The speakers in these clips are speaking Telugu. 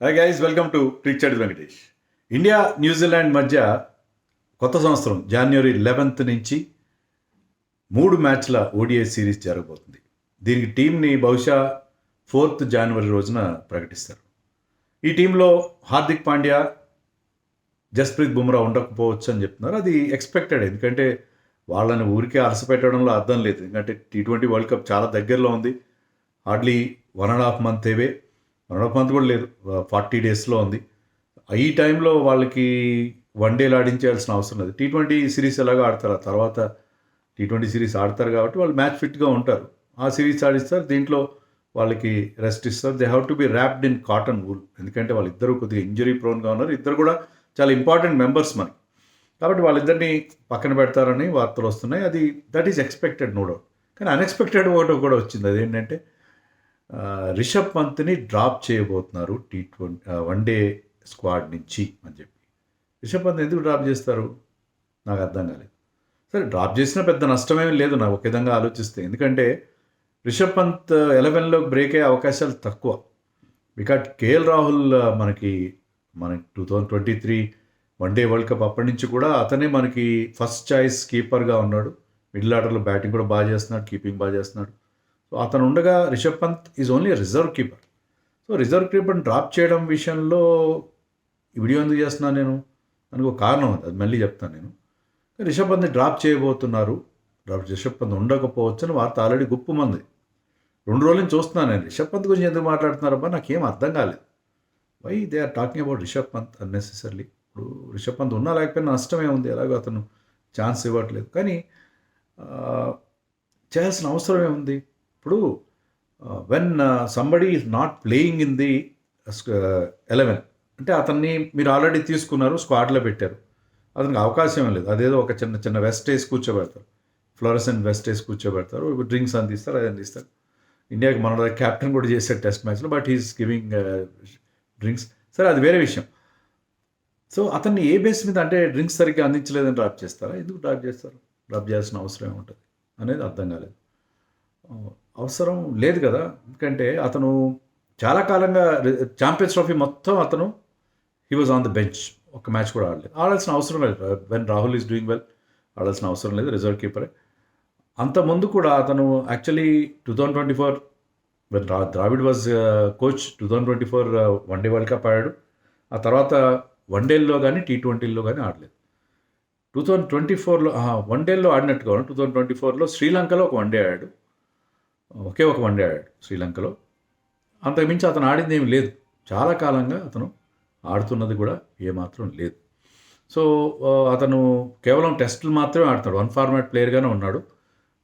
Hi guys, welcome to cricket Venkatesh. India New Zealand మధ్య కొత్త సంవత్సరం జనవరి 11th నుంచి 3 మ్యాచ్ల ఓడిఐ సిరీస్ జరగబోతుంది. దీనికి టీంని బహుశా 4th జనవరి రోజున ప్రకటిస్తారు. ఈ టీంలో హార్దిక్ పాండ్యా, జస్ప్రీత్ బుమ్రా ఉండకపోవచ్చు అని చెప్తున్నారు. అది ఎక్స్పెక్టెడ్, ఎందుకంటే వాళ్ళని ఊరికే అలసపెట్టడంలో అర్థం లేదు. ఎందుకంటే T20 వరల్డ్ కప్ చాలా దగ్గరలో ఉంది. హార్డ్లీ 1.5 month ఏవే, 1.5 month కూడా లేదు, 40 daysలో ఉంది. ఈ టైంలో వాళ్ళకి వన్డేలు ఆడించాల్సిన అవసరం లేదు. T20 సిరీస్ ఎలాగో ఆడతారు, ఆ తర్వాత T20 సిరీస్ ఆడతారు కాబట్టి వాళ్ళు మ్యాచ్ ఫిట్గా ఉంటారు. ఆ సిరీస్ ఆడిస్తారు, దీంట్లో వాళ్ళకి రెస్ట్ ఇస్తారు. They have to be wrapped in cotton wool, ఎందుకంటే వాళ్ళిద్దరూ కొద్దిగా ఇంజరీ ప్రోన్గా ఉన్నారు. ఇద్దరు కూడా చాలా ఇంపార్టెంట్ మెంబర్స్ మనకి, కాబట్టి వాళ్ళిద్దరిని పక్కన పెడతారని వార్తలు వస్తున్నాయి. అది that is expected, no doubt. కానీ అన్ఎక్స్పెక్టెడ్ ఒకటి కూడా వచ్చింది. అదేంటంటే రిషబ్ పంత్ని డ్రాప్ చేయబోతున్నారు T20 వన్డే స్క్వాడ్ నుంచి అని చెప్పి. రిషబ్ పంత్ ఎందుకు డ్రాప్ చేస్తారు నాకు అర్థం కాలేదు. సరే, డ్రాప్ చేసినా పెద్ద నష్టమేం లేదు నాకు ఒక విధంగా ఆలోచిస్తే, ఎందుకంటే రిషబ్ పంత్ 11లో బ్రేక్ అయ్యే అవకాశాలు తక్కువ. బికాజ్ కేఎల్ రాహుల్ మనకి 2023 వన్డే వరల్డ్ కప్ అప్పటి నుంచి కూడా అతనే మనకి ఫస్ట్ చాయిస్ కీపర్గా ఉన్నాడు. మిడిల్ ఆర్డర్లో బ్యాటింగ్ కూడా బాగా చేస్తున్నాడు, కీపింగ్ బాగా చేస్తున్నాడు. సో అతను ఉండగా Rishabh Pant is only reserve keeper. So reserve కీపర్ని డ్రాప్ చేయడం విషయంలో ఈ వీడియో ఎందుకు చేస్తున్నాను నేను, దానికి ఒక కారణం ఉంది, అది మళ్ళీ చెప్తాను నేను. రిషబ్ పంత్ని డ్రాప్ చేయబోతున్నారు, రిషబ్ పంత్ ఉండకపోవచ్చు అని వార్త ఆల్రెడీ గుప్పుమంది. 2 రోజుల నుంచి చూస్తున్నాను నేను. రిషబ్ పంత్ గురించి ఎందుకు మాట్లాడుతున్నారబ్బా, నాకేం అర్థం కాలేదు. Why they are talking about Rishabh Pant unnecessarily. ఇప్పుడు రిషబ్ పంత్ ఉన్నా లేకపోయినా నష్టమే ఉంది, ఎలాగో అతను ఛాన్స్ ఇవ్వట్లేదు. కానీ చేయాల్సిన అవసరం ఏముంది ఇప్పుడు? When somebody is not playing in the 11 అంటే అతన్ని మీరు ఆల్రెడీ తీసుకున్నారు, స్క్వాడ్లో పెట్టారు, అతనికి అవకాశం లేదు. అదేదో ఒక చిన్న చిన్న వెస్ట్ వేసి కూర్చోబెడతారు, ఫ్లోరసెంట్ వెస్ట్ వేసి కూర్చోబెడతారు, డ్రింక్స్ అందిస్తారు, అది అందిస్తారు. ఇండియాకి మన క్యాప్టెన్ కూడా చేశారు టెస్ట్ మ్యాచ్లో, బట్ హీస్ గివింగ్ డ్రింక్స్. సరే, అది వేరే విషయం. సో అతన్ని ఏ బేస్ మీద, అంటే డ్రింక్స్ సరిగ్గా అందించలేదని డ్రాప్ చేస్తారా? ఎందుకు డ్రాప్ చేస్తారు? డ్రాప్ చేయాల్సిన అవసరం ఏముంటుంది అనేది అర్థం కాలేదు. అవసరం లేదు కదా, ఎందుకంటే అతను చాలా కాలంగా ఛాంపియన్స్ ట్రోఫీ మొత్తం అతను he was on the bench, ఒక మ్యాచ్ కూడా ఆడలేదు. ఆడాల్సిన అవసరం లేదు. When Rahul is doing well, ఆడాల్సిన అవసరం లేదు, రిజర్వ్ కీపరే. అంతకుముందు కూడా అతను actually 2024 when Dravid was coach, 2024 one day world cup ఆడాడు. ఆ తర్వాత వన్డేల్లో కానీ T20లో కానీ ఆడలేదు. 2024లో వన్డేల్లో ఆడినట్టుగా 2024లో శ్రీలంకలో ఒక వన్డే ఆడాడు, ఒకే ఒక వన్డే ఆడాడు శ్రీలంకలో. అంతకుమించి అతను ఆడింది ఏమి లేదు. చాలా కాలంగా అతను ఆడుతున్నది కూడా ఏమాత్రం లేదు. సో అతను కేవలం టెస్టులు మాత్రమే ఆడుతాడు, వన్ ఫార్మాట్ ప్లేయర్గానే ఉన్నాడు,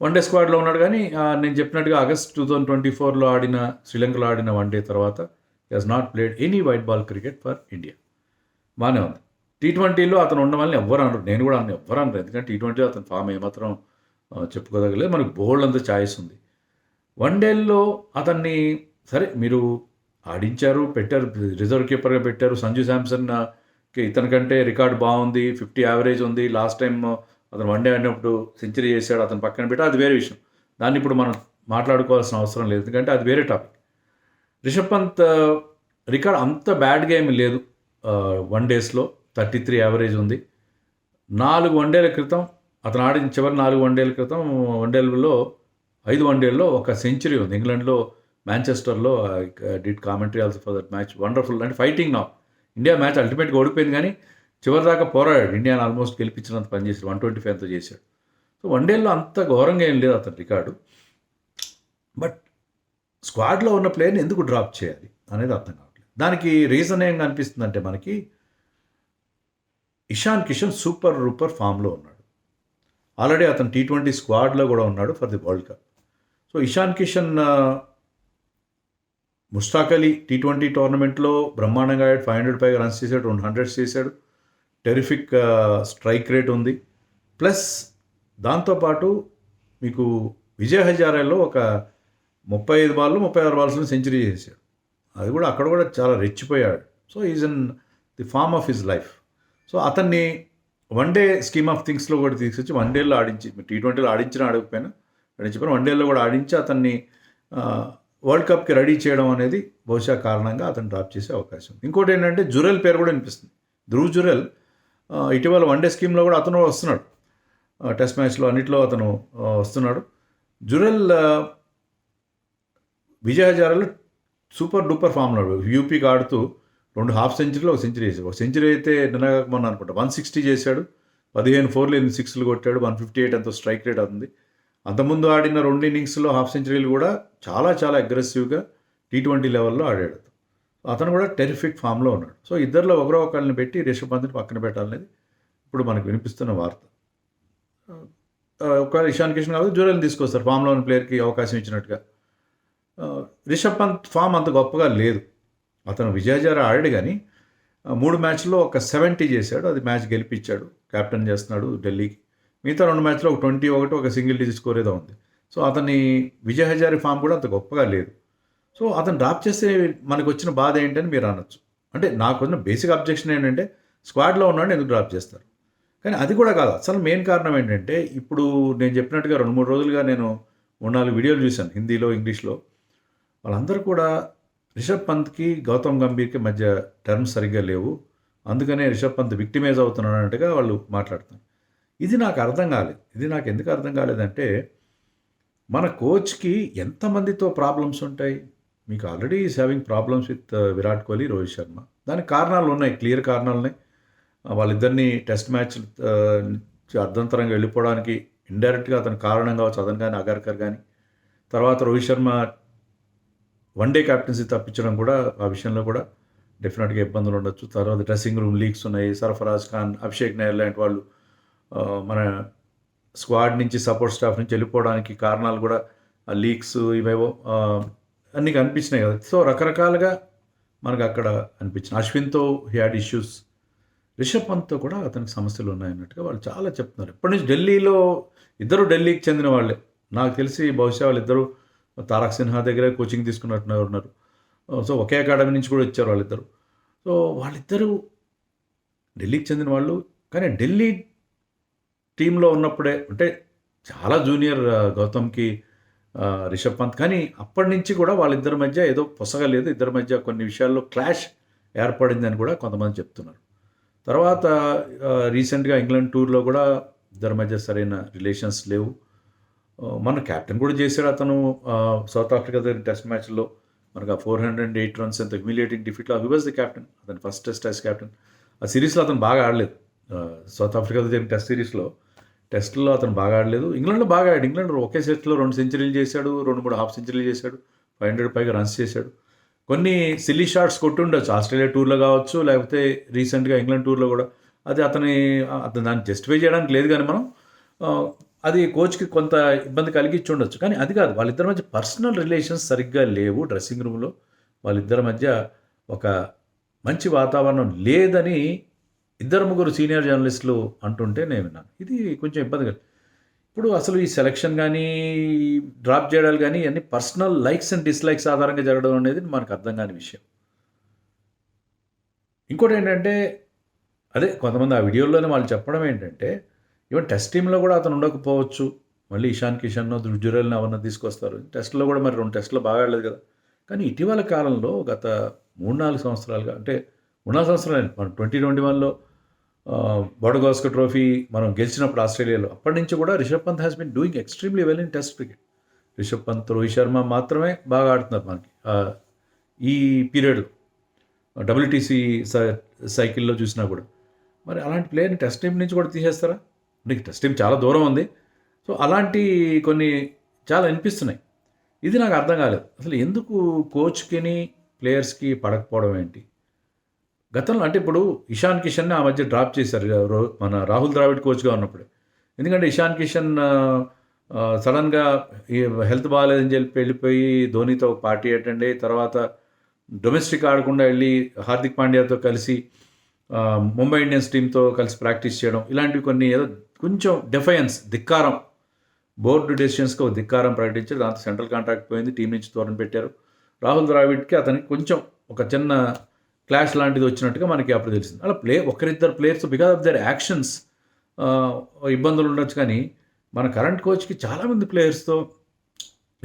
వన్డే స్క్వాడ్లో ఉన్నాడు. కానీ నేను చెప్పినట్టుగా ఆగస్ట్ 2024లో ఆడిన, శ్రీలంకలో ఆడిన వన్డే తర్వాత he has not played any white ball cricket for India. బాగానే ఉంది. T20లో అతను ఉండమని ఎవ్వరు అనరు, నేను కూడా ఎవ్వరు అనరు, ఎందుకంటే T20లో అతని ఫామ్ ఏమాత్రం చెప్పుకోదగలేదు. మనకు బోల్డ్ అంత ఛాయిస్ ఉంది. వన్డేల్లో అతన్ని సరే మీరు ఆడించారు, పెట్టారు, రిజర్వ్ కీపర్గా పెట్టారు. సంజు శాంసన్ ఇతనికంటే రికార్డు బాగుంది, 50 యావరేజ్ ఉంది. లాస్ట్ టైం అతను వన్డే ఆడినప్పుడు సెంచరీ చేశాడు, అతను పక్కన పెట్టి, అది వేరే విషయం. దాన్ని ఇప్పుడు మనం మాట్లాడుకోవాల్సిన అవసరం లేదు, ఎందుకంటే అది వేరే టాపిక్. రిషబ్ పంత్ రికార్డ్ అంత బ్యాడ్గా ఏమి లేదు. వన్డేస్లో 33 యావరేజ్ ఉంది. 4 వన్డేల క్రితం అతను ఆడిన చివరి 4 వన్డేల క్రితం, వన్డేలలో 5 వన్డేల్లో ఒక సెంచరీ ఉంది. ఇంగ్లాండ్లో మాంచెస్టర్లో did commentary also for that match. Wonderful, అంటే ఫైటింగ్ నా ఇండియా మ్యాచ్ అల్టిమేట్గా ఓడిపోయింది, కానీ చివరిదాకా పోరాడాడు, ఇండియాని ఆల్మోస్ట్ గెలిపించినంత పని చేశాడు, 125తో చేశాడు. సో వన్డేల్లో అంత ఘోరంగా ఏం లేదు అతని రికార్డు. బట్ స్క్వాడ్లో ఉన్న ప్లేయర్ని ఎందుకు డ్రాప్ చేయాలి అనేది అర్థం కావట్లేదు. దానికి రీజన్ ఏం కనిపిస్తుందంటే, మనకి ఇషాన్ కిషన్ సూపర్ రూపర్ ఫామ్లో ఉన్నాడు. ఆల్రెడీ అతను T20 స్క్వాడ్లో కూడా ఉన్నాడు for the world cup. So Ishan Kishan, Mushtaq Ali T20 టోర్నమెంట్లో బ్రహ్మాండంగా ఆడాడు, 500 పైగా రన్స్ చేశాడు, 200 చేశాడు, టెరిఫిక్ స్ట్రైక్ రేట్ ఉంది. ప్లస్ దాంతోపాటు మీకు విజయ్ హజారేలో ఒక 35 బాల్లు 36 బాల్స్లో సెంచరీ చేశాడు. అది కూడా అక్కడ కూడా చాలా రెచ్చిపోయాడు. So is in the form of his life. So అతన్ని వన్డే స్కీమ్ ఆఫ్ థింగ్స్లో కూడా తీసుకొచ్చి వన్డేలో ఆడించి, T20లో ఆడించినా ఆడకపోయినా వన్డేలో కూడా ఆడించి అతన్ని వరల్డ్ కప్కి రెడీ చేయడం అనేది బహుశా కారణంగా అతను డ్రాప్ చేసే అవకాశం ఉంది. ఇంకోటి ఏంటంటే జురెల్ పేరు కూడా వినిపిస్తుంది. ధ్రువ్ జురెల్ ఇటీవల వన్డే స్కీమ్లో కూడా అతను వస్తున్నాడు. టెస్ట్ మ్యాచ్లో అన్నిట్లో అతను వస్తున్నాడు. జురెల్ విజయ్ హజారాలో సూపర్ డూపర్ ఫామ్లో యూపీకి ఆడుతూ 2 హాఫ్ సెంచరీలో ఒక సెంచరీ చేశాడు. ఒక సెంచరీ అయితే మొన్న అనుకుంటా 160 చేశాడు, 15 4లు 8 6లు కొట్టాడు, 158 ఎంతో స్ట్రైక్ రేట్ అవుతుంది. అంతకుముందు ఆడిన 2 ఇన్నింగ్స్లో హాఫ్ సెంచరీలు కూడా చాలా చాలా అగ్రెసివ్గా T20 లెవెల్లో ఆడాడు. అతను కూడా టెరిఫిక్ ఫామ్లో ఉన్నాడు. సో ఇద్దరిలో ఒకరిని పెట్టి రిషబ్ పంత్ని పక్కన పెట్టాలనేది ఇప్పుడు మనకు వినిపిస్తున్న వార్త. ఒకవేళ ఇషాన్ కిషన్ కాదు జురెల్ని తీసుకొస్తారు ఫామ్లో ఉన్న ప్లేయర్కి అవకాశం ఇచ్చినట్టుగా. రిషబ్ పంత్ ఫామ్ అంత గొప్పగా లేదు. అతను విజయ్ హజారా ఆడాడు కానీ 3 మ్యాచ్లో ఒక 70 చేశాడు, అది మ్యాచ్ గెలిపించాడు, క్యాప్టెన్ చేస్తున్నాడు ఢిల్లీకి. మిగతా 2 మ్యాచ్లో ఒక 21 ఒక సింగిల్ డిజిట్ స్కోర్ ఏదో ఉంది. సో అతని విజయ్ హజారీ ఫామ్ కూడా అంత గొప్పగా లేదు. సో అతను డ్రాప్ చేస్తే మనకు వచ్చిన బాధ ఏంటని మీరు అనొచ్చు. అంటే నాకున్న బేసిక్ అబ్జెక్షన్ ఏంటంటే స్క్వాడ్లో ఉన్నాడు ఎందుకు డ్రాప్ చేస్తారు, కానీ అది కూడా కాదు. అసలు మెయిన్ కారణం ఏంటంటే ఇప్పుడు నేను చెప్పినట్టుగా 2-3 రోజులుగా నేను 3-4 వీడియోలు చూశాను హిందీలో ఇంగ్లీష్లో. వాళ్ళందరూ కూడా రిషబ్ పంత్కి గౌతమ్ గంభీర్కి మధ్య టర్మ్స్ సరిగ్గా లేవు, అందుకనే రిషబ్ పంత్ విక్టిమైజ్ అవుతున్నాడు అన్నట్టుగా వాళ్ళు మాట్లాడుతున్నారు. ఇది నాకు అర్థం కాలేదు. ఇది నాకు ఎందుకు అర్థం కాలేదంటే మన కోచ్కి ఎంతమందితో ప్రాబ్లమ్స్ ఉంటాయి. మీకు already is having problems with Virat Kohli, Rohit Sharma. దానికి కారణాలు ఉన్నాయి, క్లియర్ కారణాలు ఉన్నాయి. వాళ్ళిద్దరిని టెస్ట్ మ్యాచ్ అర్ధంతరంగా వెళ్ళిపోవడానికి ఇండైరెక్ట్గా అతను కారణం కావచ్చు, అతను కానీ అగర్కర్ కానీ. తర్వాత రోహిత్ శర్మ వన్డే క్యాప్టెన్సీ తప్పించడం కూడా ఆ విషయంలో కూడా డెఫినెట్గా ఇబ్బందులు ఉండొచ్చు. తర్వాత డ్రెస్సింగ్ రూమ్ లీక్స్ ఉన్నాయి. సర్ఫరాజ్ ఖాన్, అభిషేక్ నాయర్ లాంటి వాళ్ళు మన స్క్వాడ్ నుంచి సపోర్ట్ స్టాఫ్ నుంచి వెళ్ళిపోవడానికి కారణాలు కూడా ఆ లీక్స్ ఇవేవో అన్నీ కనిపించినాయి కదా. సో రకరకాలుగా మనకు అక్కడ అనిపించింది. అశ్విన్తో హీ హ్యాడ్ ఇష్యూస్. రిషబ్ పంత్తో కూడా అతనికి సమస్యలు ఉన్నాయన్నట్టుగా వాళ్ళు చాలా చెప్తున్నారు. ఎప్పటి నుంచి ఢిల్లీలో ఇద్దరు ఢిల్లీకి చెందిన వాళ్ళే నాకు తెలిసి. బహుశా వాళ్ళిద్దరూ తారక్ సిన్హా దగ్గర కోచింగ్ తీసుకున్నట్టున్నారు. సో ఒకే అకాడమీ నుంచి కూడా వచ్చారు వాళ్ళిద్దరు. సో వాళ్ళిద్దరూ ఢిల్లీకి చెందిన వాళ్ళు. కానీ ఢిల్లీ టీంలో ఉన్నప్పుడే అంటే చాలా జూనియర్ గౌతమ్కి రిషబ్ పంత్, కానీ అప్పటి నుంచి కూడా వాళ్ళిద్దరి మధ్య ఏదో పొసగలేదు. ఇద్దరి మధ్య కొన్ని విషయాల్లో క్లాష్ ఏర్పడిందని కూడా కొంతమంది చెప్తున్నారు. తర్వాత రీసెంట్గా ఇంగ్లాండ్ టూర్లో కూడా ఇద్దరి మధ్య సరైన రిలేషన్స్ లేవు. మన క్యాప్టెన్ కూడా చేశాడు అతను సౌత్ ఆఫ్రికా దగ్గర టెస్ట్ మ్యాచ్లో మనకు ఆ 408 రన్స్ ఎంత హ్యూమిలియేటింగ్ డిఫీట్లో హీ వాజ్ ది క్యాప్టెన్. అతను ఫస్ట్ టెస్ట్ క్యాప్టెన్. ఆ సిరీస్లో అతను బాగా ఆడలేదు. సౌత్ ఆఫ్రికాతో జరిగిన టెస్ట్లో అతను బాగా ఆడలేదు. ఇంగ్లాండ్లో బాగా ఆడాడు. ఇంగ్లాండ్ ఒకే సెట్లో 2 సెంచరీలు చేశాడు, 2-3 హాఫ్ సెంచరీలు చేశాడు, 500 పైగా రన్స్ చేశాడు. కొన్ని సిల్లీ షాట్స్ కొట్టుండొచ్చు ఆస్ట్రేలియా టూర్లో కావచ్చు, లేకపోతే రీసెంట్గా ఇంగ్లాండ్ టూర్లో కూడా. అది అతను దాన్ని జస్టిఫై చేయడానికి లేదు, కానీ మనం అది కోచ్కి కొంత ఇబ్బంది కలిగించి ఉండొచ్చు. కానీ అది కాదు, వాళ్ళిద్దరి మధ్య పర్సనల్ రిలేషన్స్ సరిగ్గా లేవు. డ్రెస్సింగ్ రూమ్లో వాళ్ళిద్దరి మధ్య ఒక మంచి వాతావరణం లేదని 2-3 సీనియర్ జర్నలిస్టులు అంటుంటే నేను విన్నాను. ఇది కొంచెం ఇబ్బంది కాదు. ఇప్పుడు అసలు ఈ సెలక్షన్ కానీ డ్రాప్ చేయడాలు కానీ అన్ని పర్సనల్ లైక్స్ అండ్ డిస్లైక్స్ ఆధారంగా జరగడం అనేది మనకు అర్థం కాని విషయం. ఇంకోటి ఏంటంటే అదే కొంతమంది ఆ వీడియోలోనే వాళ్ళు చెప్పడం ఏంటంటే ఈవెన్ టెస్ట్ టీంలో కూడా అతను ఉండకపోవచ్చు. మళ్ళీ ఇషాన్ కిషన్ను, ధ్రువ్ జురెల్ని ఎవరన్నా తీసుకొస్తారు. టెస్ట్లో కూడా మరి 2 టెస్టులు బాగా ఆడలేదు కదా. కానీ ఇటీవల కాలంలో గత 3-4 సంవత్సరాలుగా, అంటే 3-4 సంవత్సరాలు మనం 2021లో బోడగోస్కర్ ట్రోఫీ మనం గెలిచినప్పుడు ఆస్ట్రేలియాలో, అప్పటి నుంచి కూడా Rishabh Pant has been doing extremely well in test cricket. Rishabh Pant, Rohit Sharma మాత్రమే బాగా ఆడుతున్నారు మనకి ఈ పీరియడ్లో. WTC సైకిల్లో చూసినా కూడా మరి అలాంటి ప్లేయర్ని టెస్ట్ టీం నుంచి కూడా తీసేస్తారా? నీకు టెస్ట్ టీం చాలా దూరం ఉంది. సో అలాంటి కొన్ని చాలా అనిపిస్తున్నాయి. ఇది నాకు అర్థం కాలేదు. అసలు ఎందుకు కోచ్కిని ప్లేయర్స్కి పడకపోవడం ఏంటి? గతంలో అంటే ఇప్పుడు ఇషాన్ కిషన్ని ఆ మధ్య డ్రాప్ చేశారు మన రాహుల్ ద్రావిడ్ కోచ్గా ఉన్నప్పుడే. ఎందుకంటే ఇషాన్ కిషన్ సడన్గా హెల్త్ బాగాలేదని చెప్పి వెళ్ళిపోయి ధోనితో పార్టీ అటెండ్ అయ్యి తర్వాత డొమెస్టిక్ ఆడకుండా వెళ్ళి హార్దిక్ పాండ్యాతో కలిసి ముంబై ఇండియన్స్ టీంతో కలిసి ప్రాక్టీస్ చేయడం, ఇలాంటివి కొన్ని ఏదో కొంచెం డెఫయన్స్, ధిక్కారం, బోర్డు డెసిషన్స్కి ఒక ధిక్కారం ప్రకటించారు. దాంతో సెంట్రల్ కాంట్రాక్ట్ పోయింది, టీం నుంచి దూరం పెట్టారు. రాహుల్ ద్రావిడ్కి అతనికి కొంచెం ఒక చిన్న క్లాష్ లాంటిది వచ్చినట్టుగా మనకి అప్పుడు తెలిసింది. అలా ఒకరిద్దరు players because of their actions ఇబ్బందులు ఉండొచ్చు. కానీ మన కరెంట్ కోచ్కి చాలామంది ప్లేయర్స్తో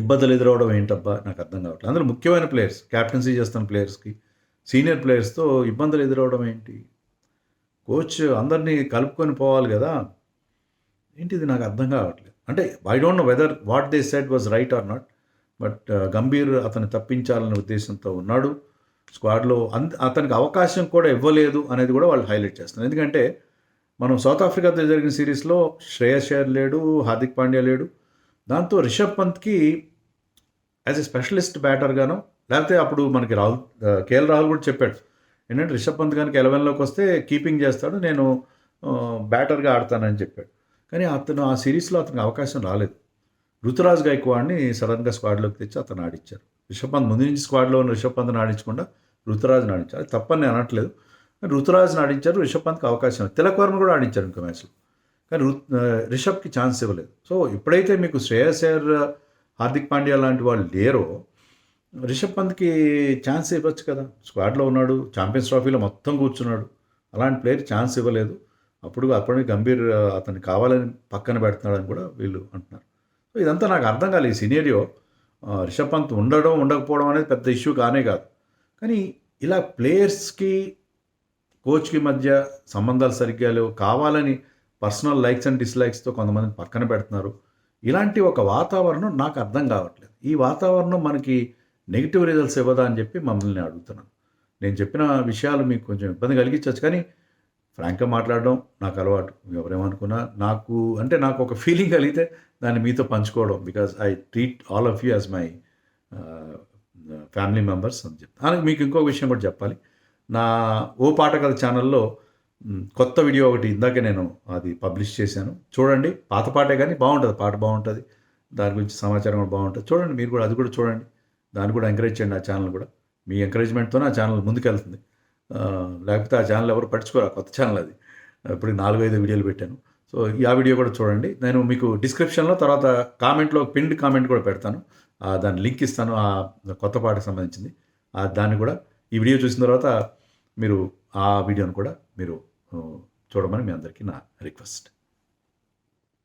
ఇబ్బందులు ఎదురవడం ఏంటబ్బా నాకు అర్థం కావట్లేదు. అందులో ముఖ్యమైన ప్లేయర్స్, క్యాప్టెన్సీ చేస్తున్న ప్లేయర్స్‌కి, సీనియర్ ప్లేయర్స్‌తో ఇబ్బందులు ఎదురవ్వడం ఏంటి? కోచ్ అందరినీ కలుపుకొని పోవాలి గదా! ఏంటిది నాకు అర్థం కావట్లేదు. అంటే I don't know whether what they said was right are not. But Gambhir అతన్ని తప్పించాలనే ఉద్దేశంతో ఉన్నాడు. స్క్వాడ్‌లో అతనికి అవకాశం కూడా ఇవ్వలేదు అనేది కూడా వాళ్ళు హైలైట్ చేస్తున్నారు. ఎందుకంటే మనం సౌత్ ఆఫ్రికాతో జరిగిన సిరీస్‌లో శ్రేయస్ అయ్యర్ లేడు, హార్దిక్ పాండ్యా లేడు. దాంతో రిషబ్ పంత్‌కి యాజ్ ఎ స్పెషలిస్ట్ బ్యాటర్‌గానో లేకపోతే అప్పుడు మనకి కేఎల్ రాహుల్ కూడా చెప్పాడు. ఏంటంటే రిషబ్ పంత్ కనుక 11లోకి వస్తే కీపింగ్ చేస్తాడు, నేను బ్యాటర్‌గా ఆడతానని చెప్పాడు. కానీ అతను ఆ సిరీస్‌లో అతనికి అవకాశం రాలేదు. రుతురాజ్ గైక్వాడ్‌ని సడన్‌గా స్క్వాడ్‌లోకి తెచ్చి అతను ఆడిచ్చారు. రిషబ్ పంత్ ముందు నుంచి స్క్వాడ్‌లో ఉన్న రిషబ్ పంత్‌ని ఆడించకుండా రుతురాజ్‌ని ఆడించారు. అది తప్పని నేను అనట్లేదు. రుతురాజ్‌ని ఆడించారు, రిషబ్ పంత్‌కి అవకాశం. తిలక్ వర్మ కూడా ఆడించారు ఇంకో మ్యాచ్‌లో. కానీ రిషబ్‌కి ఛాన్స్ ఇవ్వలేదు. సో ఎప్పుడైతే మీకు శ్రేయస్ అయ్యర్, హార్దిక్ పాండ్యా లాంటి వాళ్ళు లేరో రిషబ్ పంత్‌కి ఛాన్స్ ఇవ్వచ్చు కదా! స్క్వాడ్‌లో ఉన్నాడు, ఛాంపియన్స్ ట్రోఫీలో మొత్తం కూర్చున్నాడు. అలాంటి ప్లేయర్ ఛాన్స్ ఇవ్వలేదు. అప్పటికి గంభీర్ అతన్ని కావాలని పక్కన పెడుతున్నాడని కూడా వీళ్ళు అంటున్నారు. సో ఇదంతా నాకు అర్థం కాలేదు ఈ సినేరియో. రిషబ్ పంత్ ఉండడం, ఉండకపోవడం అనేది పెద్ద ఇష్యూ కానే కాదు. కానీ ఇలా ప్లేయర్స్‌కి, కోచ్‌కి మధ్య సంబంధాలు సరిగ్గా లేవు. కావాలని పర్సనల్ లైక్స్ అండ్ డిస్‌లైక్స్‌తో కొంతమందిని పక్కన పెడుతున్నారు. ఇలాంటి ఒక వాతావరణం నాకు అర్థం కావట్లేదు. ఈ వాతావరణం మనకి నెగెటివ్ రిజల్ట్స్ ఇవ్వదా అని చెప్పి మమ్మల్ని అడుగుతున్నాను. నేను చెప్పిన విషయాలు మీకు కొంచెం ఇబ్బంది కలిగించవచ్చు, కానీ ఫ్రాంక్‌గా మాట్లాడడం నాకు అలవాటు. ఎవరేమనుకున్నా నాకు ఒక ఫీలింగ్ కలిగితే దాన్ని మీతో పంచుకోవడం. Because I treat all of you as my family members అని చెప్తాను. మీకు ఇంకో విషయం కూడా చెప్పాలి. నా ఓ పాట కథ ఛానల్లో కొత్త వీడియో ఒకటి ఇందాకే నేను అది పబ్లిష్ చేశాను. చూడండి. పాత పాటే కానీ బాగుంటుంది, పాట బాగుంటుంది. దాని గురించి సమాచారం కూడా బాగుంటుంది. చూడండి, మీరు కూడా అది కూడా చూడండి. దాన్ని కూడా ఎంకరేజ్ చేయండి. ఆ ఛానల్ కూడా మీ ఎంకరేజ్మెంట్తోనే ఆ ఛానల్ ముందుకెళ్తుంది. లేకపోతే ఆ ఛానల్ ఎవరు పట్టించుకోరు. ఆ కొత్త ఛానల్ అది. ఇప్పుడు 4-5 వీడియోలు పెట్టాను. సో ఆ వీడియో కూడా చూడండి. నేను మీకు డిస్క్రిప్షన్లో తర్వాత కామెంట్లో పిన్డ్ కామెంట్ కూడా పెడతాను. దాని లింక్ ఇస్తాను, ఆ కొత్త పాటకు సంబంధించింది. దాన్ని కూడా ఈ వీడియో చూసిన తర్వాత మీరు ఆ వీడియోని కూడా మీరు చూడమని మీ అందరికీ నా రిక్వెస్ట్.